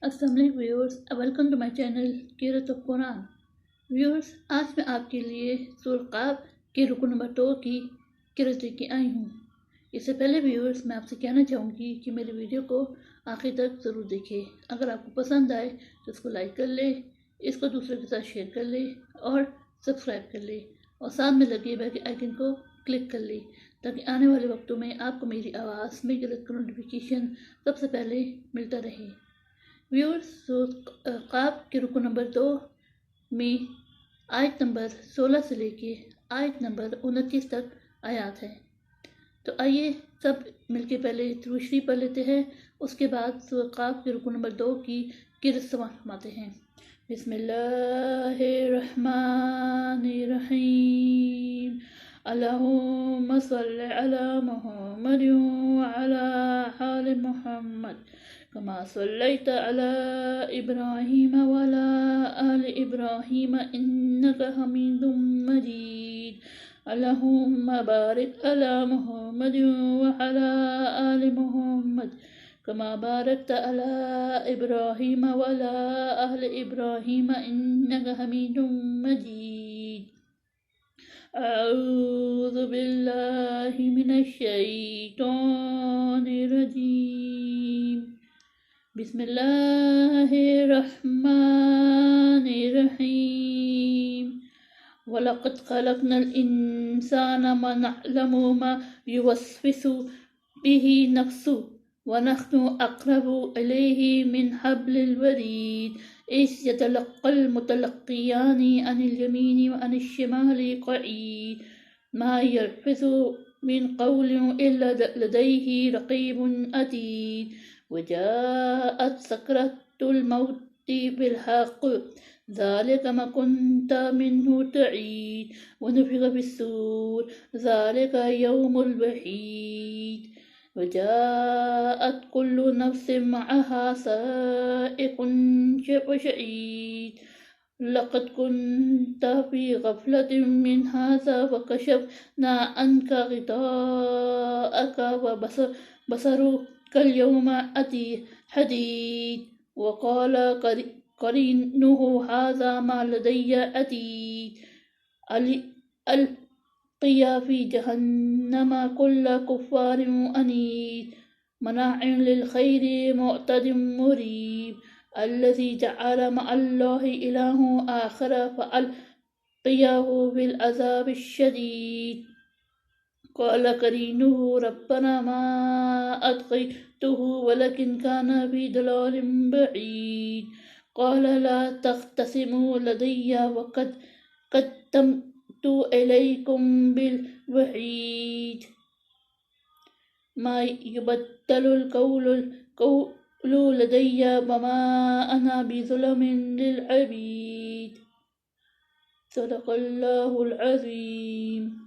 السلام علیکم viewers, welcome to my channel قرۃ القرآن۔ ویورس، آج میں آپ کے لیے سورہ قاف کے رکو نمبر 2 کی قرأت لے کے آئی ہوں۔ اس سے پہلے ویورس میں آپ سے کہنا چاہوں گی کہ میری ویڈیو کو آخر تک ضرور دیکھیں۔ اگر آپ کو پسند آئے تو اس کو لائک کر لیں، اس کو دوسرے کے ساتھ شیئر کر لیں اور سبسکرائب کر لیں، اور ساتھ میں لگے بیل آئیکن کو کلک کر لیں تاکہ آنے والے وقتوں میں آپ کو میری آواز میں قرأت کا نوٹیفیکیشن سب سے پہلے ملتا رہے۔ ویورس، سورہ قاف کے رکو نمبر 2 میں آیت نمبر 16 سے لے کے آیت نمبر 29 تک آیات ہے۔ تو آئیے سب مل کے پہلے درود شریف پڑھ لیتے ہیں، اس کے بعد سورہ قاف کے رکو نمبر 2 کی قرأت سماعت فرماتے ہیں۔ بسم اللہ الرحمن الرحیم، اللہم صل علی محمد وعلی آل محمد كما صليت على إبراهيم وعلى آل إبراهيم إنك حميد مجيد، اللهم بارك على محمد وعلى آل محمد كما باركت على إبراهيم وعلى آل إبراهيم إنك حميد مجيد۔ أعوذ بالله من الشيطان الرجيم، بسم اللہ الرحمن الرحیم، وَلَقَدْ خَلَقْنَا الْإِنسَانَ وَنَعْلَمُ مَا يُوَسْوِسُ بِهِ نَفْسُهُ وَنَحْنُ أَقْرَبُ إِلَيْهِ مِنْ حَبْلِ الْوَرِيدِ إِذْ يَتَلَقَّى الْمُتَلَقِّيَانِ عَنِ الْيَمِينِ وَعَنِ الشِّمَالِ قَعِيدٌ مَا يَلْفِظُ مِنْ قَوْلٍ إِلَّا لَدَيْهِ رَقِيبٌ عَتِيدٌ، وجاءت سكرة الموت بالحق ذلك ما كنت منه تعيد، ونفخ في الصور ذلك يوم الوعيد، وجاءت كل نفس معها سائق وشهيد، لقد كنت في غفلة من هذا فكشفنا عنك غطاءك وبصرك اليوم حديد، وقال قرينه هذا ما لدي عتيد، ألقي في جهنم كل كفار عنيد مناع للخير معتد مريب، الذي جعل مع الله إله آخر فألقيه في العذاب الشديد، قال قرينه ربنا ما أطغيته ولكن كان في ضلال بعيد، قال لا تختصموا لدي وقد قدمت إليكم بالوعيد، ما يبدل القول لدي وما أنا بظلم للعبيد، صدق اللہ العظیم۔